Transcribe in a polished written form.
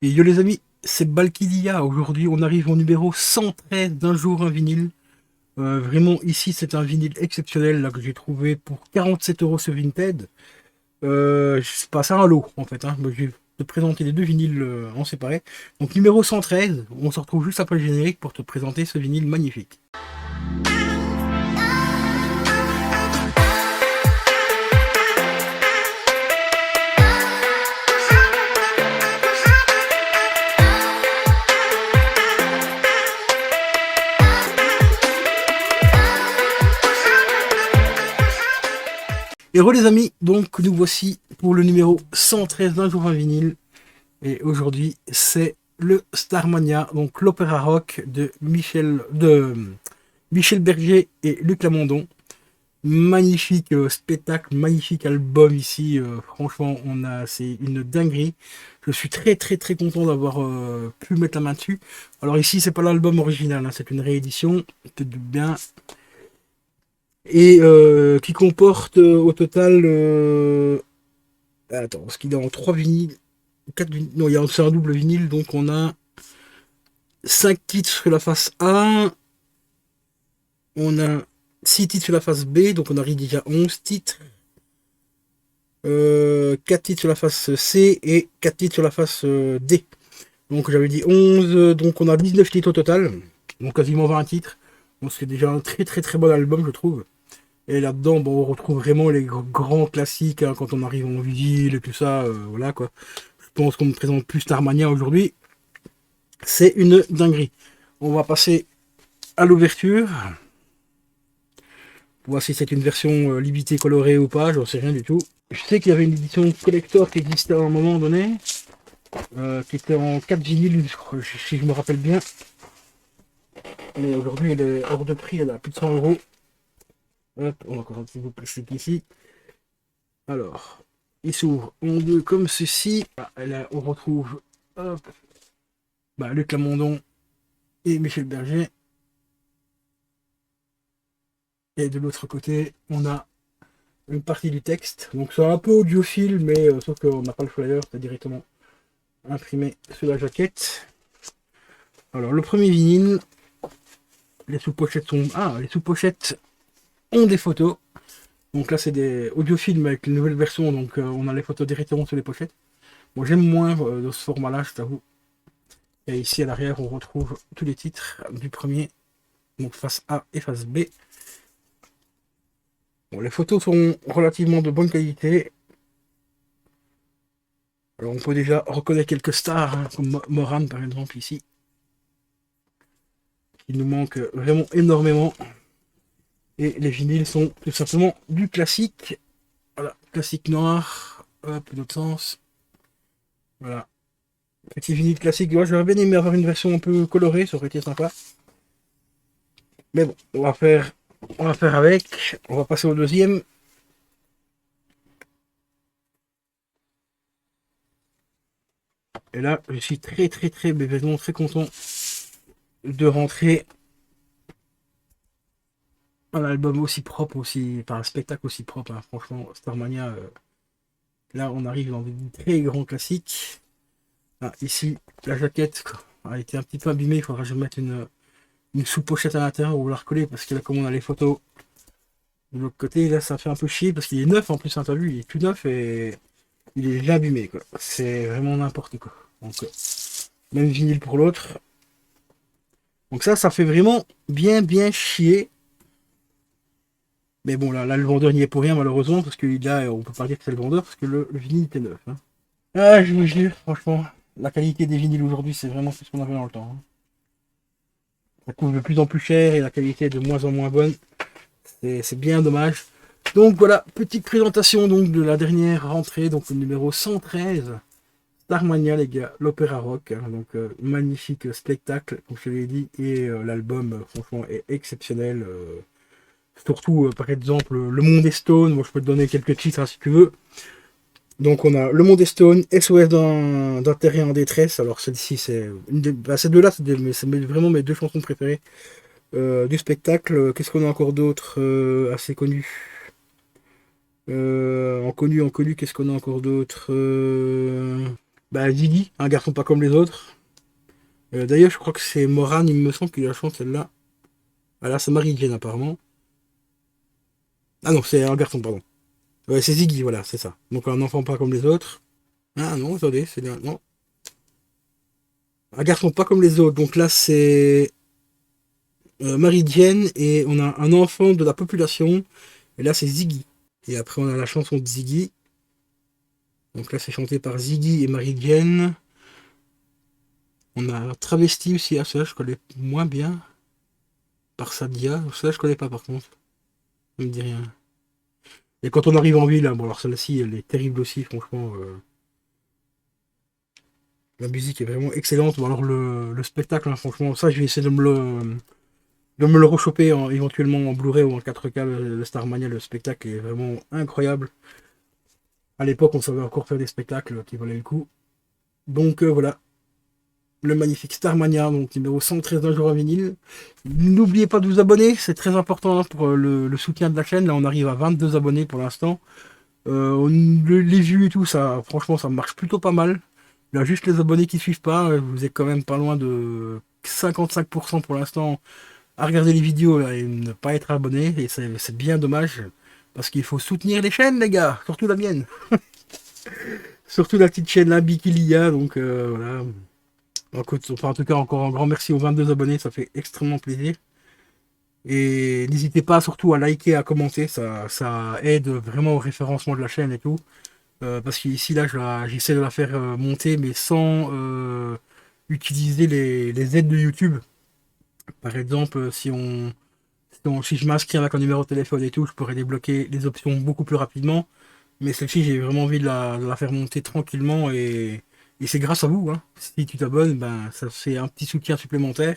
Et yo les amis, c'est Balkidia. Aujourd'hui, on arrive au numéro 113 d'un jour un vinyle. Vraiment, ici, c'est un vinyle exceptionnel là, que j'ai trouvé pour 47 € sur Vinted. C'est pas ça un lot en fait. Hein. Je vais te présenter les deux vinyles en séparé. Donc, numéro 113, on se retrouve juste après le générique pour te présenter ce vinyle magnifique. Et re les amis, donc nous voici pour le numéro 113 d'un jour un vinyle. Et aujourd'hui, c'est le Starmania, donc l'opéra rock de Michel Berger et Luc Lamondon. Magnifique spectacle, magnifique album ici. Franchement, c'est une dinguerie. Je suis très très très content d'avoir pu mettre la main dessus. Alors ici, c'est pas l'album original, hein, c'est une réédition, peut-être bien, et qui comporte au total. Attends, parce qu'il est en 3 vinyles, 4 vinyles, non, c'est un double vinyle, donc on a 5 titres sur la face A, on a 6 titres sur la face B, donc on arrive déjà à 11 titres. 4 titres sur la face C et 4 titres sur la face D. Donc j'avais dit 11, donc on a 19 titres au total, donc quasiment 20 titres. Donc c'est déjà un très très très bon album je trouve. Et là-dedans, bon, on retrouve vraiment les grands classiques hein, quand on arrive en vigile et tout ça, voilà quoi. Je pense qu'on ne présente plus Starmania aujourd'hui. C'est une dinguerie. On va passer à l'ouverture. Voir si c'est une version limitée colorée ou pas, j'en sais rien du tout. Je sais qu'il y avait une édition collector qui existait à un moment donné, qui était en 4 vinyles, si je me rappelle bien. Mais aujourd'hui, elle est hors de prix, elle a plus de 100 €. Hop, on va encore un petit peu plastique ici. Alors, il s'ouvre en deux comme ceci. Là, on retrouve hop, Luc Lamondon et Michel Berger. Et de l'autre côté, on a une partie du texte. Donc c'est un peu audiophile, mais sauf qu'on n'a pas le flyer, c'est directement imprimé sur la jaquette. Alors le premier vinyle, les sous-pochettes sont. Ah, les sous-pochettes ont des photos. Donc là c'est des audiofilms avec une nouvelle version, donc on a les photos directement sur les pochettes. Bon, j'aime moins de ce format-là, je t'avoue. Et ici à l'arrière, on retrouve tous les titres du premier, donc face A et face B. Bon, les photos sont relativement de bonne qualité. Alors on peut déjà reconnaître quelques stars, hein, comme Moran par exemple ici. Il nous manque vraiment énormément. Et les vinyles sont tout simplement du classique. Voilà, classique noir. Hop, l'autre sens. Voilà. Petit vinyle classique. Ouais, j'aurais bien aimé avoir une version un peu colorée, ça aurait été sympa. Mais bon, on va faire avec. On va passer au deuxième. Et là, je suis très très très, mais vraiment très content de rentrer un album aussi propre, enfin un spectacle aussi propre. Hein. Franchement, Starmania, là on arrive dans des très grands classiques. Ah, ici, la jaquette a été un petit peu abîmée, il faudra que je mette une sous-pochette à l'intérieur ou la recoller parce que là, comme on a les photos de l'autre côté, là ça fait un peu chier parce qu'il est neuf en plus, hein, t'as vu, il est tout neuf et il est déjà abîmé quoi. C'est vraiment n'importe quoi. Donc, même vinyle pour l'autre. Donc ça fait vraiment bien bien chier. Mais bon, là le vendeur n'y est pour rien malheureusement parce que là, on peut pas dire que c'est le vendeur parce que le vinyle était neuf. Hein. Ah, je vous jure, franchement, la qualité des vinyles aujourd'hui, c'est vraiment ce qu'on avait dans le temps. Hein. Ça coûte de plus en plus cher et la qualité est de moins en moins bonne. C'est bien dommage. Donc voilà, petite présentation donc de la dernière rentrée, donc le numéro 113, Starmania les gars, l'opéra rock. Hein, donc magnifique spectacle, comme je l'ai dit, et l'album franchement est exceptionnel. Surtout par exemple Le Monde est Stone, moi je peux te donner quelques titres hein, si tu veux. Donc on a Le Monde est Stone, SOS d'un terrien en détresse. Alors celle-ci, ces deux-là, c'est vraiment mes deux chansons préférées du spectacle. Qu'est-ce qu'on a encore d'autre assez connu en connu, qu'est-ce qu'on a encore d'autre Bah, Ziggy, un garçon pas comme les autres. D'ailleurs, je crois que c'est Moran, il me semble qu'il a chanté celle-là. Ah là, c'est Marie-Jane apparemment. Ah non, c'est un garçon, pardon. Ouais, c'est Ziggy, voilà, c'est ça. Donc un enfant pas comme les autres. Ah non, attendez, c'est bien. Non. Un garçon pas comme les autres. Donc là, c'est Marie-Jane et on a un enfant de la population. Et là, c'est Ziggy. Et après, on a la chanson de Ziggy. Donc là, c'est chanté par Ziggy et Marie-Jane. On a Travesti aussi, ah, ça je connais moins bien. Par Sadia, ça je connais pas par contre. Ça me dit rien. Et quand on arrive en ville, hein, bon alors celle-ci elle est terrible aussi, franchement. La musique est vraiment excellente. Bon, alors le spectacle, hein, franchement, ça je vais essayer de me le rechoper éventuellement en Blu-ray ou en 4K, le Starmania, le spectacle est vraiment incroyable. À l'époque, on savait encore faire des spectacles qui valaient le coup. Donc voilà, le magnifique Starmania, donc numéro 113 d'un jour à vinyle. N'oubliez pas de vous abonner, c'est très important hein, pour le soutien de la chaîne. Là, on arrive à 22 abonnés pour l'instant. Les vues et tout, ça, franchement, ça marche plutôt pas mal. Il y a juste les abonnés qui suivent pas. Vous êtes quand même pas loin de 55% pour l'instant à regarder les vidéos là, et ne pas être abonné. Et c'est bien dommage. Parce qu'il faut soutenir les chaînes, les gars. Surtout la mienne. Surtout la petite chaîne là, Bikilia. Donc voilà. Écoute, enfin, en tout cas, encore un grand merci aux 22 abonnés. Ça fait extrêmement plaisir. Et n'hésitez pas surtout à liker, à commenter. Ça aide vraiment au référencement de la chaîne et tout. Parce qu'ici, là, j'essaie de la faire monter, mais sans utiliser les aides de YouTube. Par exemple, si je m'inscris avec un numéro de téléphone et tout, je pourrais débloquer les options beaucoup plus rapidement. Mais celle-ci, j'ai vraiment envie de la faire monter tranquillement et c'est grâce à vous. Hein. Si tu t'abonnes, ben, ça fait un petit soutien supplémentaire.